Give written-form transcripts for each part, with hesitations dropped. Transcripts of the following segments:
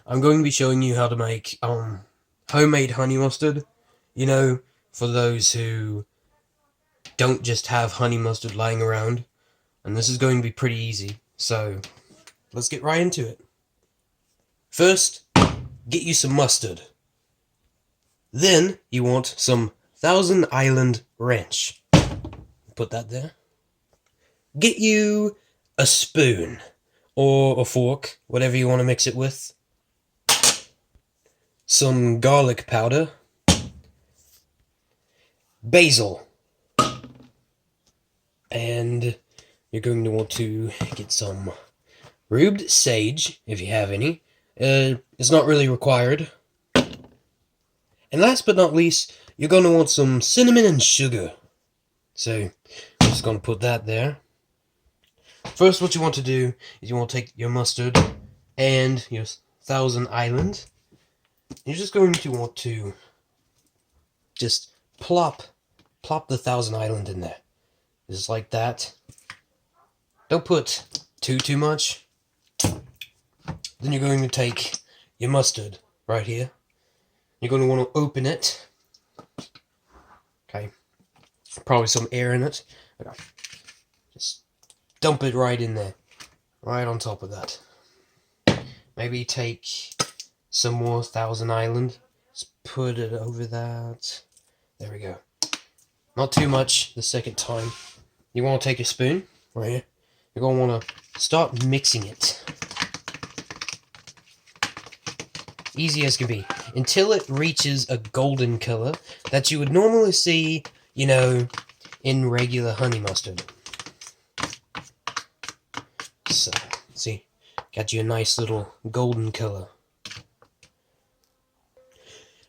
I'm going to be showing you how to make homemade honey mustard. You know, for those who don't just have honey mustard lying around. And this is going to be pretty easy. So, let's get right into it. First, get you some mustard. Then, you want some Thousand Island Ranch. Put that there. Get you a spoon or a fork, whatever you want to mix it with. Some garlic powder. Basil. And you're going to want to get some rubed sage, if you have any. It's not really required. And last but not least, you're going to want some cinnamon and sugar. So, I'm just going to put that there. First, what you want to do is you want to take your mustard and your Thousand Island. You're just going to want to just plop the Thousand Island in there. Just like that. Don't put too much. Then you're going to take your mustard right here. You're going to want to open it. Okay. Probably some air in it. Okay. Just dump it right in there. Right on top of that. Maybe take some more Thousand Island. Just put it over that. There we go. Not too much the second time. You want to take a spoon right here. You're going to want to start mixing it. Easy as can be. Until it reaches a golden color that you would normally see, you know, in regular honey mustard. So, see, got you a nice little golden color.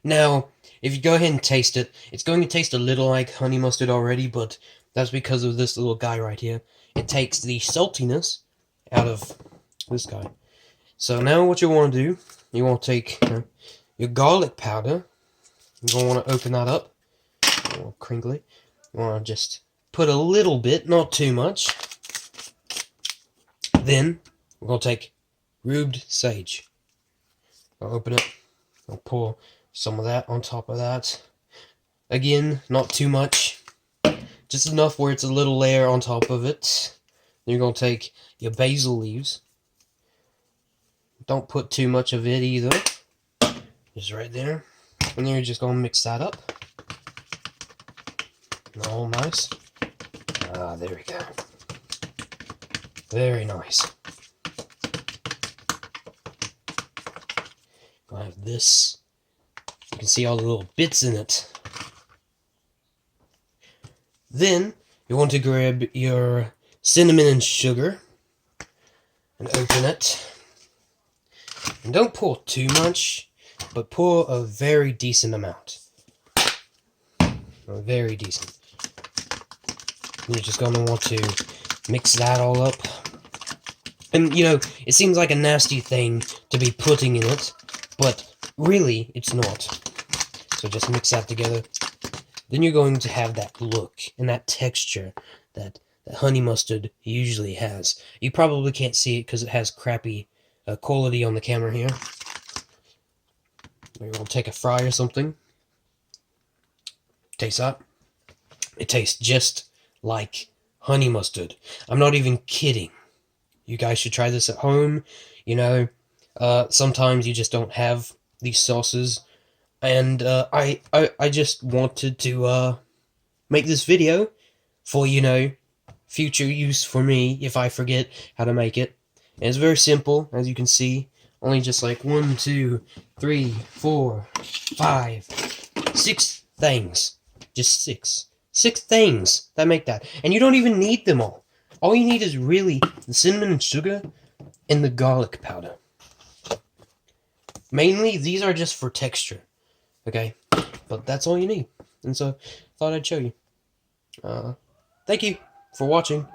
Now, if you go ahead and taste it, it's going to taste a little like honey mustard already, but that's because of this little guy right here. It takes the saltiness out of this guy. So now what you want to do, you want to take your garlic powder. You're going to want to open that up. A little crinkly. You want to just put a little bit, not too much. Then, we're going to take rubed sage. I'll open it. I'll pour some of that on top of that. Again, not too much. Just enough where it's a little layer on top of it. Then you're going to take your basil leaves. Don't put too much of it either. Just right there. And then you're just going to mix that up. All nice. Ah, there we go. Very nice. Gonna have this. You can see all the little bits in it. Then, you want to grab your cinnamon and sugar and open it. And don't pour too much, but pour a very decent amount. Very decent. You're just going to want to mix that all up. And, you know, it seems like a nasty thing to be putting in it, but really, it's not. So just mix that together. Then you're going to have that look and that texture that honey mustard usually has. You probably can't see it because it has crappy quality on the camera here. Maybe we'll take a fry or something. Taste that. It tastes just like honey mustard. I'm not even kidding. You guys should try this at home. You know, sometimes you just don't have these sauces. And I just wanted to make this video for, you know, future use for me if I forget how to make it. And it's very simple, as you can see. Only just like 1, 2, 3, 4, 5, 6 things. Just 6. 6 things that make that. And you don't even need them all. All you need is really the cinnamon and sugar and the garlic powder. Mainly, these are just for texture. Okay? But that's all you need. And so, thought I'd show you. Thank you for watching.